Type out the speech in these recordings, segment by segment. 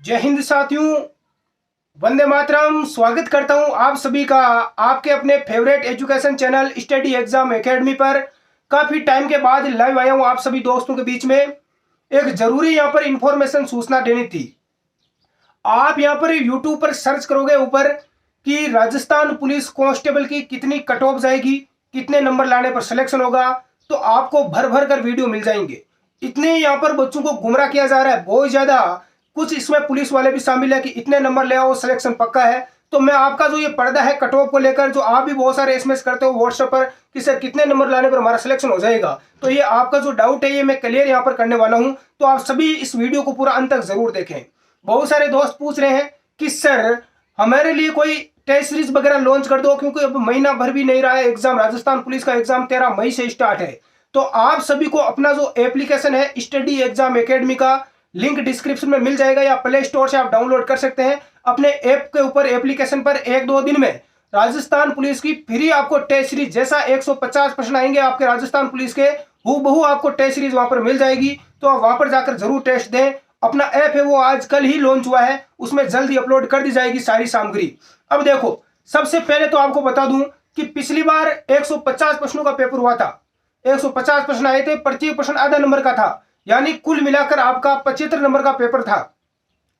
जय हिंद साथियों, वंदे मातरम। स्वागत करता हूं आप सभी का आपके अपने favourite education channel study exam academy पर। काफी टाइम के बाद लाइव आया हूं आप सभी दोस्तों के बीच में। एक जरूरी यहां पर इंफॉर्मेशन सूचना देनी थी। आप यहां पर यूट्यूब पर सर्च करोगे ऊपर कि राजस्थान पुलिस कांस्टेबल की कितनी कट ऑफ जाएगी, कितने नंबर लाने पर सिलेक्शन होगा, तो आपको भर भर कर वीडियो मिल जाएंगे। इतने यहां पर बच्चों को गुमराह किया जा रहा है, बहुत ज्यादा। कुछ इसमें पुलिस वाले भी शामिल है कि इतने नंबर ले आओ, सिलेक्शन पक्का है। तो मैं आपका जो ये पर्दा है कट ऑफ को लेकर, जो आप भी बहुत सारे एसएमएस करते हो व्हाट्सएप पर कि सर कितने नंबर लाने पर हमारा सिलेक्शन हो जाएगा, तो ये आपका जो डाउट है ये मैं क्लियर यहाँ पर करने वाला हूँ। तो आप सभी इस वीडियो को पूरा अंत तक जरूर देखें। बहुत सारे दोस्त पूछ रहे हैं कि सर हमारे लिए कोई टेस्ट सीरीज वगैरह लॉन्च कर दो, क्योंकि अब महीना भर भी नहीं रहा है एग्जाम। राजस्थान पुलिस का एग्जाम 13 मई से स्टार्ट है। तो आप सभी को अपना जो एप्लीकेशन है स्टडी एग्जाम एकेडमी का लिंक डिस्क्रिप्शन में मिल जाएगा, या प्ले स्टोर से आप डाउनलोड कर सकते हैं। अपने ऐप के ऊपर एप्लीकेशन पर 1-2 दिन में राजस्थान पुलिस की फ्री आपको टेस्ट सीरीज, जैसा 150 प्रश्न आएंगे आपके राजस्थान पुलिस के, हूबहू आपको टेस्ट सीरीज वहां पर मिल जाएगी। तो आप वहां पर जाकर जरूर टेस्ट दें। अपना ऐप है वो आज कल ही लॉन्च हुआ है, उसमें जल्दी अपलोड कर दी जाएगी सारी सामग्री। अब देखो, सबसे पहले तो आपको बता दूं कि पिछली बार 150 प्रश्नों का पेपर हुआ था। 150 प्रश्न आए थे, प्रत्येक प्रश्न आधा नंबर का था, यानी कुल मिलाकर आपका 75 नंबर का पेपर था।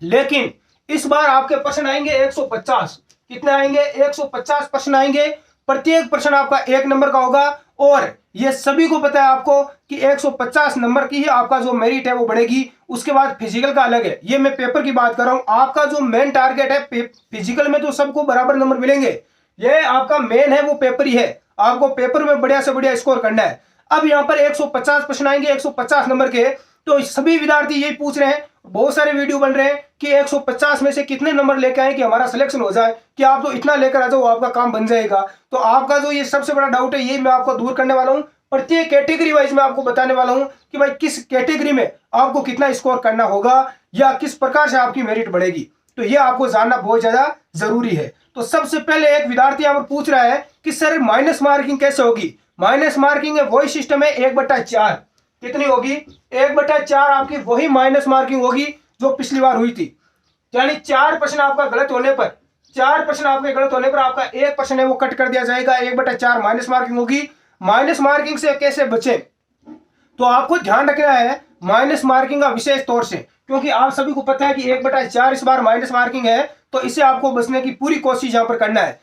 लेकिन इस बार आपके प्रश्न आएंगे 150। कितने आएंगे? 150 प्रश्न आएंगे। प्रत्येक प्रश्न आपका 1 नंबर का होगा। और यह सभी को पता है आपको कि 150 नंबर की ही आपका जो मेरिट है वो बढ़ेगी। उसके बाद फिजिकल का अलग है, ये मैं पेपर की बात कर रहा हूं। आपका जो मेन टारगेट है फिजिकल में तो सबको बराबर नंबर मिलेंगे, ये आपका मेन है वो पेपर ही है। आपको पेपर में बढ़िया से बढ़िया स्कोर करना है। अब यहां पर 150 प्रश्न आएंगे 150 नंबर के। तो सभी विद्यार्थी यही पूछ रहे हैं, बहुत सारे वीडियो बन रहे हैं कि 150 में से कितने नंबर लेके आए कि हमारा सिलेक्शन हो जाए, कि आप तो इतना लेकर आ जाओ आपका काम बन जाएगा। तो आपका जो ये सबसे बड़ा डाउट है, ये मैं आपको दूर करने वाला हूं। प्रत्येक कैटेगरी वाइज मैं आपको बताने वाला हूं कि भाई किस कैटेगरी में आपको कितना स्कोर करना होगा, या किस प्रकार से आपकी मेरिट बढ़ेगी। तो ये आपको जानना बहुत ज्यादा जरूरी है। तो सबसे पहले एक विद्यार्थी यहाँ पर पूछ रहा है कि सर माइनस मार्किंग कैसे होगी। माइनस मार्किंग है वही सिस्टम है 1/4। कितनी होगी? 1/4 आपकी वही माइनस मार्किंग होगी जो पिछली बार हुई थी। यानी 4 प्रश्न आपका गलत होने पर, 4 प्रश्न आपके गलत होने पर आपका 1 प्रश्न है वो कट कर दिया जाएगा। 1/4 माइनस मार्किंग होगी। माइनस मार्किंग से कैसे बचे, तो आपको ध्यान रखना है माइनस मार्किंग का विशेष तौर से, क्योंकि आप सभी को पता है कि 1/4 इस बार माइनस मार्किंग है। तो इसे आपको बचने की पूरी कोशिश यहां पर करना है।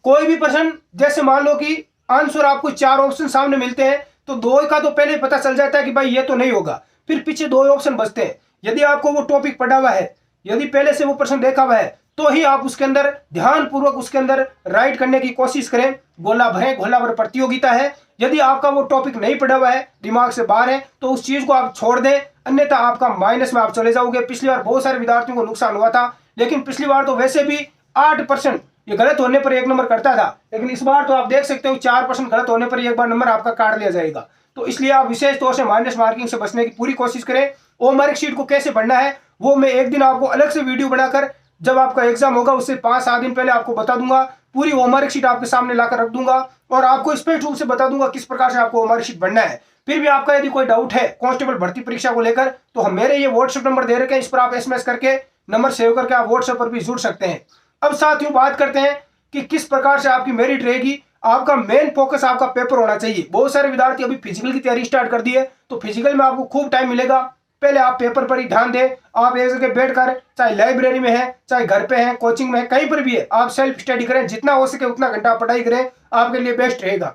कोई भी प्रश्न, जैसे मान लो कि आंसर आपको 4 ऑप्शन सामने मिलते हैं, तो 2 का तो पहले पता चल जाता है कि भाई ये तो नहीं होगा, फिर पीछे 2 ऑप्शन बचते हैं। यदि आपको वो टॉपिक पढ़ा हुआ है, यदि पहले से वो प्रश्न देखा हुआ है, तो ही आप उसके अंदर ध्यान पूर्वक उसके अंदर राइट करने की कोशिश करें। गोला भरें, गोला भर प्रतियोगिता है। यदि आपका वो टॉपिक नहीं पढ़ा हुआ है, दिमाग से बाहर है, तो उस चीज को आप छोड़ दें, अन्यथा आपका माइनस में आप चले जाओगे। पिछली बार बहुत सारे विद्यार्थियों को नुकसान हुआ था, लेकिन पिछली बार तो वैसे भी 8% ये गलत होने पर 1 नंबर करता था, लेकिन इस बार तो आप देख सकते हो 4% गलत होने पर एक बार नंबर आपका काट लिया जाएगा। तो इसलिए आप विशेष तौर से माइनस मार्किंग से बचने की पूरी कोशिश करें। ओ मार्क शीट को कैसे पढ़ना है वो मैं एक दिन आपको अलग से वीडियो बनाकर, जब आपका एग्जाम होगा उससे 5-7 दिन पहले आपको बता दूंगा। पूरी होमवर्क शीट आपके सामने लाकर रख दूंगा और आपको स्पष्ट रूप से बता दूंगा किस प्रकार से आपको होमवर्क शीट बनना है। फिर भी आपका यदि कोई डाउट है कांस्टेबल भर्ती परीक्षा को लेकर, तो हम मेरे ये व्हाट्सएप नंबर दे रखे हैं, इस पर आप एसएमएस करके नंबर सेव करके आप व्हाट्सएप पर भी जुड़ सकते हैं। अब साथियों बात करते हैं कि किस प्रकार से आपकी मेरिट रहेगी। आपका मेन फोकस आपका पेपर होना चाहिए। बहुत सारे विद्यार्थी अभी फिजिकल की तैयारी स्टार्ट कर दी है, तो फिजिकल में आपको खूब टाइम मिलेगा। पहले आप पेपर पर ही ध्यान दें। आप एक जगह बैठकर, चाहे लाइब्रेरी में है, चाहे घर पे है, कोचिंग में है, कहीं पर भी है, आप सेल्फ स्टडी करें। जितना हो सके उतना घंटा पढ़ाई करें, आपके लिए बेस्ट रहेगा।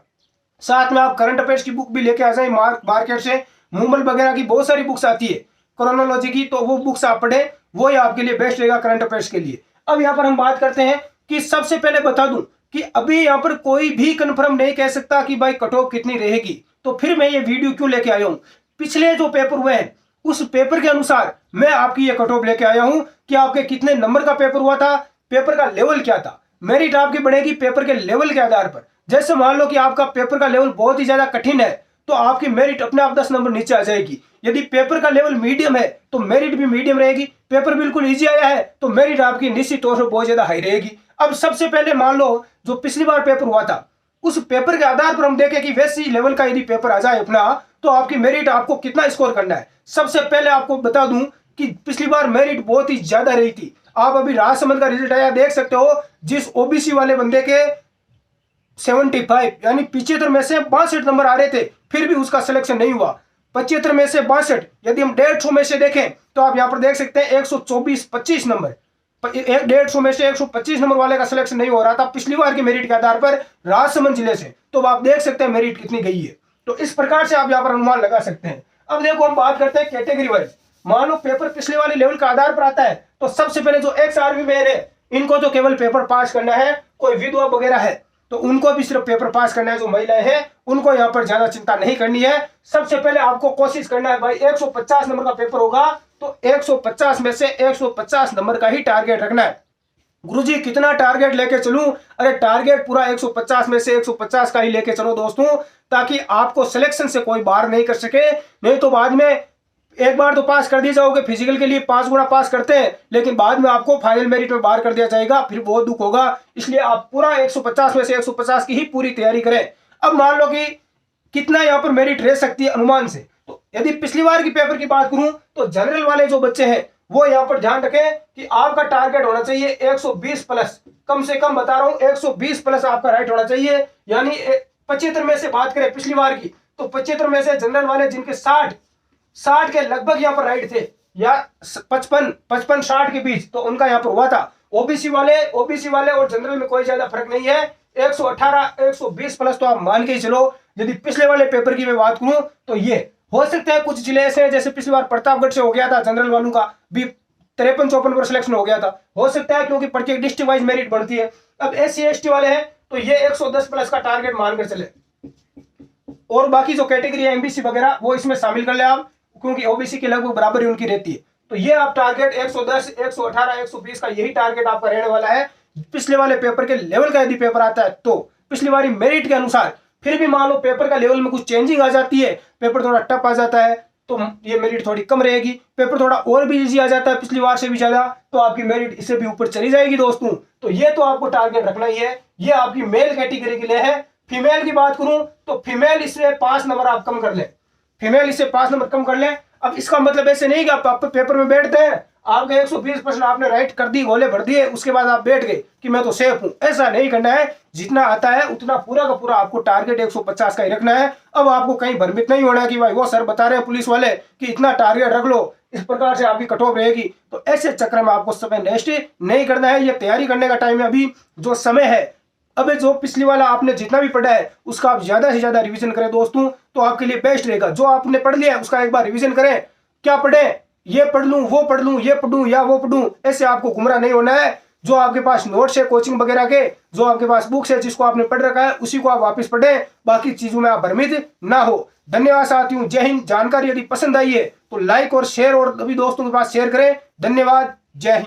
साथ में आप करंट अफेयर्स की बुक भी लेके आ जाए मार्केट से। मूमल वगैरह की बहुत सारी बुक्स आती है क्रोनोलॉजी की, तो वो बुक्स आप पढ़ें, वो ही आपके लिए बेस्ट रहेगा करंट अफेयर्स के लिए। अब यहाँ पर हम बात करते हैं कि सबसे पहले बता दूं कि अभी यहाँ पर कोई भी कंफर्म नहीं कह सकता कि भाई कट ऑफ कितनी रहेगी। तो फिर मैं ये वीडियो क्यों लेके आया हूं? पिछले जो पेपर हुए हैं उस पेपर के अनुसार मैं आपकी ये कट ऑफ लेके आया हूं कि आपके कितने नंबर का पेपर हुआ था, पेपर का लेवल क्या था। मेरिट आपकी बढ़ेगी पेपर के लेवल के आधार पर। जैसे मान लो कि आपका पेपर का लेवल बहुत ही ज्यादा कठिन है, तो आपकी मेरिट अपने आप 10 नंबर नीचे आ जाएगी। यदि पेपर का लेवल मीडियम है तो मेरिट भी मीडियम रहेगी। पेपर बिल्कुल इजी आया है तो मेरिट आपकी निश्चित तौर पर बहुत ज्यादा हाई रहेगी। अब सबसे पहले मान लो जो पिछली बार पेपर हुआ था, उस पेपर के आधार पर हम देखें कि वैसी लेवल का यदि पेपर आ जाए अपना, तो आपकी मेरिट आपको कितना स्कोर करना है। सबसे पहले आपको बता दूं कि पिछली बार मेरिट बहुत ही ज्यादा रही थी। आप अभी राजसमंद का रिजल्ट आया देख सकते हो, जिस ओबीसी वाले बंदे के 75 यानी 75 में से 62 नंबर आ रहे थे, फिर भी उसका सिलेक्शन नहीं हुआ। 75 में से 62, यदि हम 150 में से देखें तो आप यहाँ पर देख सकते हैं 124-25 नंबर, 150 में से 125 नंबर वाले का सिलेक्शन नहीं हो रहा था पिछली बार के मेरिट के आधार पर राजसमंद जिले से। तो आप देख सकते हैं मेरिट कितनी गई है। तो इस प्रकार से आप यहाँ पर अनुमान लगा सकते हैं। अब देखो हम बात करते हैं कैटेगरी वाइज। मान लो पेपर पिछले वाले लेवल का आधार पर आता है, तो सबसे पहले जो एक्स आर्मी मैन है, इनको तो केवल पेपर पास करना है। कोई विधवा वगैरह है तो उनको भी सिर्फ पेपर पास करना है। जो महिलाएं हैं उनको यहाँ पर ज्यादा चिंता नहीं करनी है। सबसे पहले आपको कोशिश करना है भाई, 150 नंबर का पेपर होगा तो 150 में से 150 नंबर का ही टारगेट रखना है। गुरुजी कितना टारगेट लेके चलूं? अरे टारगेट पूरा 150 में से 150 का ही लेके चलो दोस्तों, ताकि आपको सिलेक्शन से कोई बाहर नहीं कर सके। नहीं तो बाद में एक बार तो पास कर दिए जाओगे, फिजिकल के लिए 5 गुना पास करते हैं, लेकिन बाद में आपको फाइनल मेरिट में बाहर कर दिया जाएगा, फिर बहुत दुख होगा। इसलिए आप पूरा 150 में से 150 की ही पूरी तैयारी करें। अब मान लो कि कितना यहाँ पर मेरिट रह सकती है अनुमान से, तो यदि पिछली बार की पेपर की बात करूं तो जनरल वाले जो बच्चे हैं वो यहाँ पर ध्यान रखें कि आपका टारगेट होना चाहिए 120 प्लस, कम से कम बता रहा हूं 120 प्लस आपका राइट होना चाहिए। यानी 75 में से बात करें पिछली बार की, तो 75 में से जनरल वाले जिनके 60 के लगभग यहाँ पर राइट थे, या 55-60 के बीच, तो उनका यहाँ पर हुआ था। ओबीसी वाले और जनरल में कोई ज्यादा फर्क नहीं है। 118-120 प्लस तो आप मान के ही चलो। यदि पिछले वाले पेपर की मैं बात करूं तो ये हो सकता है कुछ जिले ऐसे हैं, जैसे पिछली बार प्रतापगढ़ से हो गया था, जनरल वालों का भी 53-54 पर सिलेक्शन हो गया था, हो सकता है, क्योंकि प्रत्येक डिस्ट्रिक्ट वाइज मेरिट बढ़ती है। अब SC/ST वाले हैं तो ये 110 प्लस का टारगेट मानकर चले, और बाकी जो कैटेगरी है MBC वगैरह वो इसमें शामिल कर ले आप, क्योंकि OBC की लगभग बराबरी उनकी रहती है। तो ये आप टारगेट 110, 118, 120 का यही टारगेट आपका रहने वाला है। पिछले वाले पेपर के लेवल का यदि पेपर आता है तो पिछली बारी मेरिट के अनुसार, फिर भी मान लो पेपर का लेवल में कुछ चेंजिंग आ जाती है, पेपर थोड़ा टफ आ जाता है, तो ये मेरिट थोड़ी कम रहेगी। पेपर थोड़ा और भी इजी आ जाता है पिछली बार से भी ज्यादा, तो आपकी मेरिट इससे भी ऊपर चली जाएगी दोस्तों। तो ये तो आपको टारगेट रखना ही है। ये आपकी मेल कैटेगरी के लिए है। फीमेल की बात करूं तो फीमेल इससे 5 नंबर आप कम कर ले, फीमेल इससे 5 नंबर कम कर ले। अब इसका मतलब ऐसे नहीं कि आप पेपर में बैठते हैं, आपके 120% आपने राइट कर दी, गोले भर दिए, उसके बाद आप बैठ गए कि मैं तो सेफ हूं। ऐसा नहीं करना है। जितना आता है उतना पूरा का पूरा आपको टारगेट 150 का ही रखना है। अब आपको कहीं भ्रमित नहीं होना कि भाई वो सर बता रहे हैं पुलिस वाले कि इतना टारगेट रख लो, इस प्रकार से आपकी कट ऑफ रहेगी। तो ऐसे चक्कर में आपको समय वेस्ट नहीं करना है। ये तैयारी करने का टाइम है, अभी जो समय है। अब जो पिछली वाला आपने जितना भी पढ़ा है उसका आप ज्यादा से ज्यादा रिवीजन करें दोस्तों, तो आपके लिए बेस्ट रहेगा। जो आपने पढ़ लिया है उसका एक बार रिवीजन करें। क्या पढ़े? ये पढ़ लूं, वो पढ़ लूं, ये पढ़ूं या वो पढ़ूं, ऐसे आपको गुमराह नहीं होना है। जो आपके पास नोट्स है कोचिंग वगैरह के, जो आपके पास बुक्स है जिसको आपने पढ़ रखा है, उसी को आप वापस पढ़ें। बाकी चीजों में आप भ्रमित ना हो। धन्यवाद साथियों, जय हिंद। जानकारी यदि पसंद आई है तो लाइक और शेयर और अभी दोस्तों के पास शेयर करें। धन्यवाद, जय हिंद।